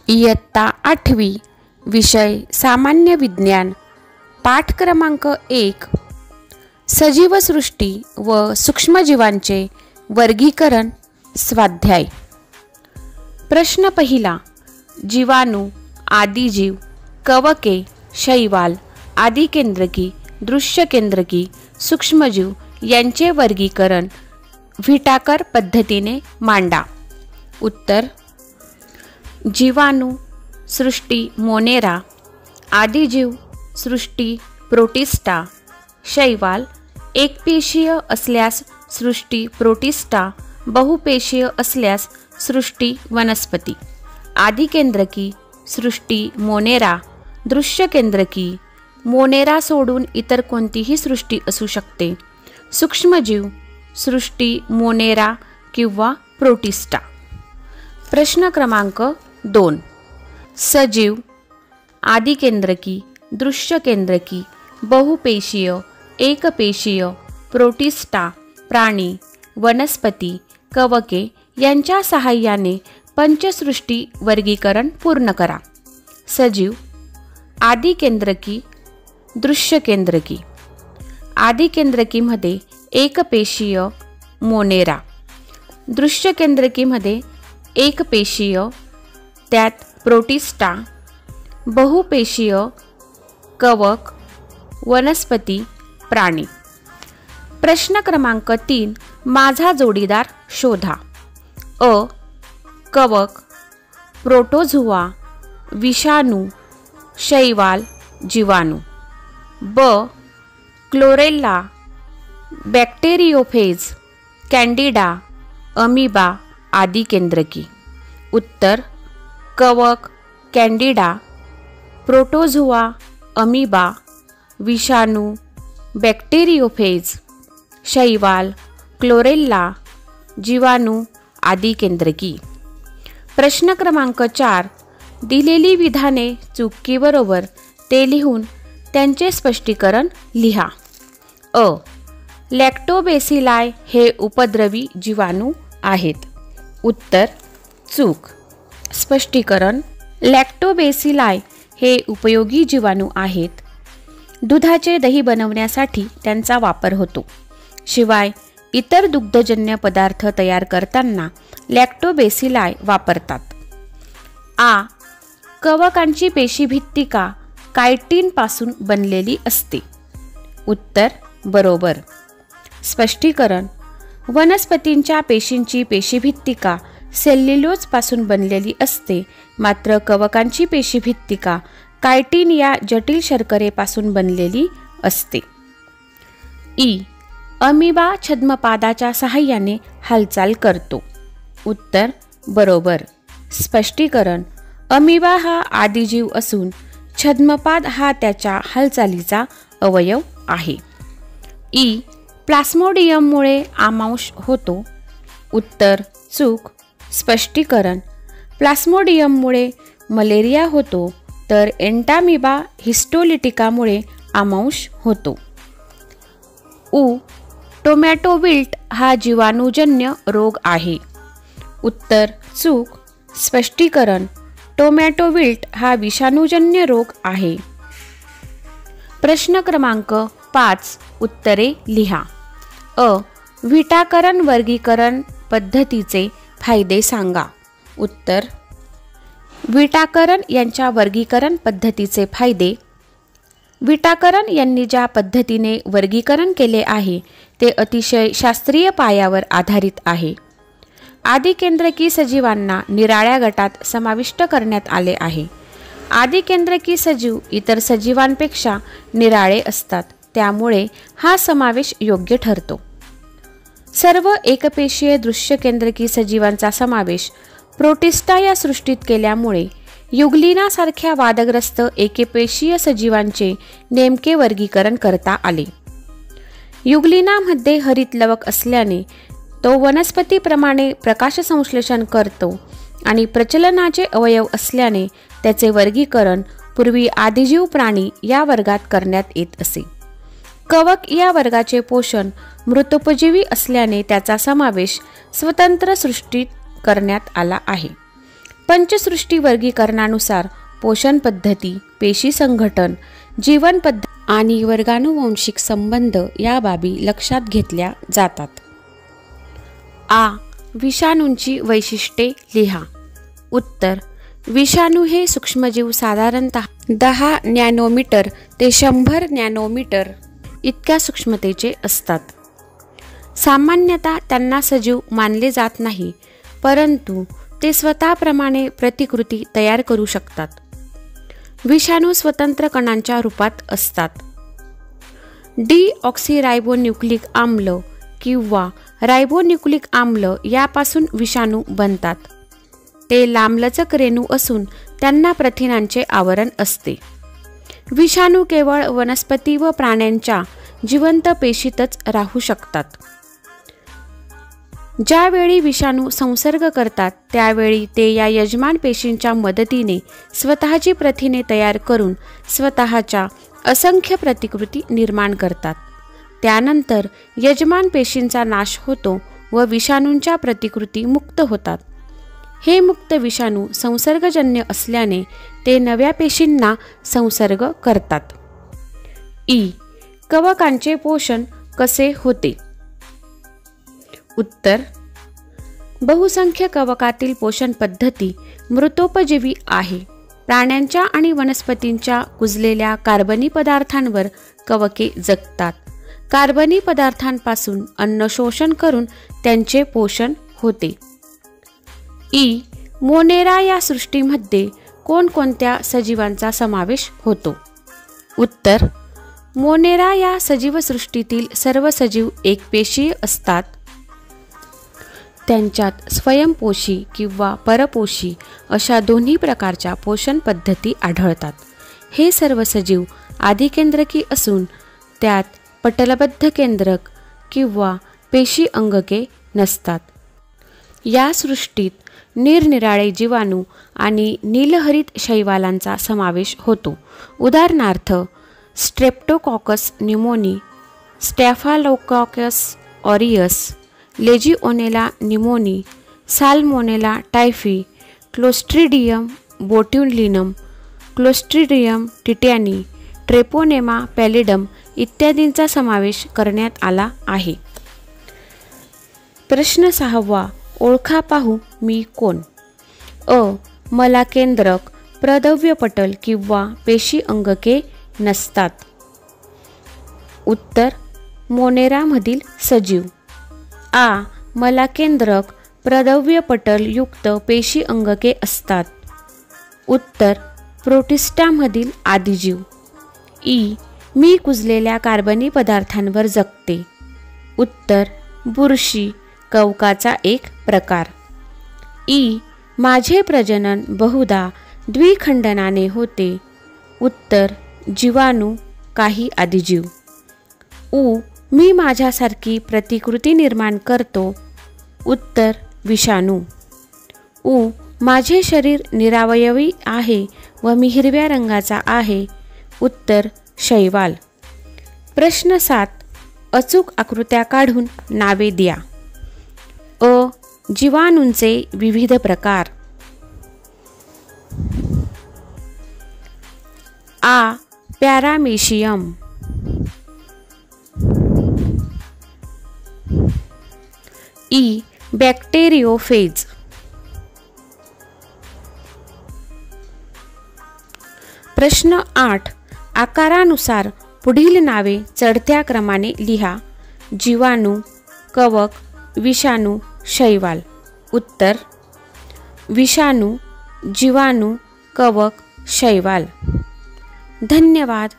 इयत्ता 8वी विषय सामान्य विज्ञान पाठ क्रमांक 1 सजीवसृष्टी व सूक्ष्मजीवांचे वर्गीकरण स्वाध्याय। प्रश्न पहिला, जीवाणू, आदिजीव, कवके, शैवाल, आदिकेंद्रकी, दृश्यकेंद्रकी, सूक्ष्मजीव यांचे वर्गीकरण व्हिटाकर पद्धतीने मांडा। उत्तर, जीवाणू सृष्टी मोनेरा, आदिजीव सृष्टी प्रोटिस्टा, शैवाल एकपेशीय असल्यास सृष्टी प्रोटिस्टा, बहुपेशीय असल्यास सृष्टी वनस्पती, आदिकेंद्रकी सृष्टी मोनेरा, दृश्यकेंद्रकी मोनेरा सोडून इतर कोणतीही सृष्टी असू शकते, सूक्ष्मजीव सृष्टी मोनेरा किंवा प्रोटिस्टा। प्रश्न क्रमांक 2, सजीव, आदिकेंद्रकी, दृश्यकेंद्रकी, बहुपेशीय, एकपेशीय, प्रोटिस्टा, प्राणी, वनस्पती, कवके यांच्या सहाय्याने पंचसृष्टी वर्गीकरण पूर्ण करा। सजीव, आदिकेंद्रकी, दृश्यकेंद्रकी। आदिकेंद्रकीमध्ये एकपेशीय मोनेरा, दृश्यकेंद्रकीमध्ये एकपेशीय त्यात प्रोटिस्टा, बहुपेशीय कवक, वनस्पती, प्राणी। प्रश्न क्रमांक 3, माझा जोडीदार शोधा। अ, कवक, प्रोटोझोआ, विषाणू, शैवाल, जीवाणू। ब, क्लोरेल्ला, बॅक्टेरियोफेज, कॅन्डिडा, अमीबा, आदिकेंद्रकी। उत्तर, कवक, कॅन्डिडा, प्रोटोझोआ, अमीबा, विषाणू, बॅक्टेरियोफेज, शैवाल, क्लोरेल्ला, जीवाणू, आदिकेंद्रकी। प्रश्न क्रमांक 4, दिलेली विधाने चूक की बरोबर ते लिहून त्यांचे स्पष्टीकरण लिहा। अ, लॅक्टोबेसिलाई हे उपद्रवी जीवाणू आहेत। उत्तर, चूक। स्पष्टीकरण, लॅक्टोबेसिलाई हे उपयोगी जीवाणू आहेत। दुधाचे दही बनवण्यासाठी त्यांचा वापर होतो। शिवाय इतर दुग्धजन्य पदार्थ तयार करताना लॅक्टोबेसिलाई वापरतात। आ, कवकांची पेशीभित्तिका कायटिन पासून बनलेली असते। उत्तर, बरोबर। स्पष्टीकरण, वनस्पतींच्या पेशींची पेशीभित्तिका सेल्युलोज पासून बनलेली असते, मात्र कवकांची पेशीभित्तिका कायटिन या जटिल शर्करेपासून बनलेली असते। ई, अमीबा छद्मपादाच्या सहाय्याने हालचाल करतो। उत्तर, बरोबर। स्पष्टीकरण, अमीबा हा आदिजीव असून छद्मपाद हा त्याच्या हालचालीचा अवयव आहे। ई, प्लास्मोडियममुळे आमांश होतो। उत्तर, चूक। स्पष्टीकरण, प्लास्मोडियममुळे मलेरिया होतो, तर एंटामिबा हिस्टोलिटिकामुळे आमांश होतो। उ, टोमॅटो विल्ट हा जीवाणूजन्य रोग आहे। उत्तर, चूक। स्पष्टीकरण, टोमॅटो विल्ट हा विषाणूजन्य रोग आहे। प्रश्न क्रमांक 5, उत्तरे लिहा। अ, व्हिटाकरण वर्गीकरण पद्धतीचे फायदे सांगा। उत्तर, व्हिटाकरण यांच्या वर्गीकरण पद्धतीचे फायदे। व्हिटाकरण यांनी ज्या पद्धतीने वर्गीकरण केले आहे ते अतिशय शास्त्रीय पायावर आधारित आहे। आदिकेंद्रकी सजीवांना निराळ्या गटात समाविष्ट करण्यात आले आहे। आदिकेंद्रकी सजीव इतर सजीवांपेक्षा निराळे असतात, त्यामुळे हा समावेश योग्य ठरतो। सर्व एकपेशीय दृश्यकेंद्रकी सजीवांचा समावेश प्रोटिस्टा या सृष्टीत केल्यामुळे युग्लिनासारख्या वादग्रस्त एकपेशीय सजीवांचे नेमके वर्गीकरण करता आले। युग्लिनामध्ये हरित लवक असल्याने तो वनस्पतीप्रमाणे प्रकाशसंश्लेषण करतो आणि प्रचलनाचे अवयव असल्याने त्याचे वर्गीकरण पूर्वी आदिजीव प्राणी या वर्गात करण्यात येत असे। कवक या वर्गाचे पोषण मृतोपजीवी असल्याने त्याचा समावेश स्वतंत्र सृष्टीत करण्यात आला आहे। पंचसृष्टी वर्गीकरणानुसार पोषण पद्धती, पेशी संघटन, जीवन पद्धती आणि वर्गानुवंशिक संबंध या बाबी लक्षात घेतल्या जातात. आ. विषाणूंची वैशिष्ट्ये लिहा. उत्तर. विषाणू हे सूक्ष्मजीव साधारणतः 10 नॅनोमीटर ते 100 नॅनोमीटर इतक्या सूक्ष्मतेचे असतात. सामान्यतः त्यांना सजीव मानले जात नाही, परंतु ते स्वतःप्रमाणे प्रतिकृती तयार करू शकतात. विषाणू स्वतंत्र कणांच्या रूपात असतात. डीऑक्सीरायबोन्यूक्लिक आम्ल किंवा रायबोन्यूक्लिक आम्ल यापासून विषाणू बनतात. ते लांबलचक रेणू असून त्यांना प्रथिनांचे आवरण असते. विषाणू केवळ वनस्पती व प्राण्यांच्या जिवंत पेशीतच राहू शकतात. ज्यावेळी विषाणू संसर्ग करतात त्यावेळी ते या यजमान पेशींच्या मदतीने स्वतःची प्रथिने तयार करून स्वतःच्या असंख्य प्रतिकृती निर्माण करतात. त्यानंतर यजमान पेशींचा नाश होतो व विषाणूंच्या प्रतिकृती मुक्त होतात. हे मुक्त विषाणू संसर्गजन्य असल्याने ते नव्या पेशींना संसर्ग करतात. ई. कवकांचे पोषण कसे होते? उत्तर. बहुसंख्य कवकातील पोषण पद्धती मृतोपजीवी आहे. प्राण्यांच्या आणि वनस्पतींच्या कुजलेल्या कार्बनी पदार्थांवर कवके जगतात. कार्बनी पदार्थांपासून अन्न शोषण करून त्यांचे पोषण होते. ई. मोनेरा या सृष्टीमध्ये कोणकोणत्या सजीवांचा समावेश होतो? उत्तर. मोनेरा या सजीव सृष्टीतील सर्व सजीव एकपेशीय असतात. त्यांच्यात स्वयंपोषी किंवा परपोषी अशा दोन्ही प्रकारच्या पोषण पद्धती आढळतात. हे सर्व सजीव आदिकेंद्रकी असून त्यात पटलबद्ध केंद्रक किंवा पेशी अंगके नसतात. या सृष्टीत निरनिराळे जीवाणू आणि नीलहरित शैवालांचा समावेश होतो. उदाहरणार्थ Streptococcus pneumoniae, Staphylococcus aureus, Legionella pneumoniae, Salmonella typhi, Clostridium botulinum, Clostridium tetani, Treponema pallidum इत्यादींचा समावेश करण्यात आला आहे. प्रश्न 6. ओळखा पाहू मी कोण? अ. मला केंद्रक, प्रदव्य पटल किंवा पेशी अंगके नसतात. उत्तर. मोनेरामधील सजीव. आ. मला केंद्रक, प्रदव्य पटल युक्त पेशी अंगके असतात. उत्तर. प्रोटिस्टामधील आदिजीव. ई. मी कुजलेल्या कार्बनी पदार्थांवर जगते. उत्तर. बुरशी, कवकाचा एक प्रकार. ई. माझे प्रजनन बहुधा द्विखंडनाने होते. उत्तर. जीवाणू, काही आदिजीव. उ. मी माझ्यासारखी प्रतिकृती निर्माण करतो. उत्तर. विषाणू. उ. माझे शरीर निरावयवी आहे व मी हिरव्या रंगाचा आहे. उत्तर. शैवाल. प्रश्न 7. अचूक आकृत्या काढून नावे द्या. अ. जीवाणूंचे विविध प्रकार. आ. पॅरामेशियम. ई. बॅक्टेरियोफेज. प्रश्न 8. आकारानुसार पुढील नावे चढत्या क्रमाने लिहा. जीवाणू, कवक, विषाणू, शैवाल. उत्तर. विषाणू, जीवाणू, कवक, शैवाल. धन्यवाद.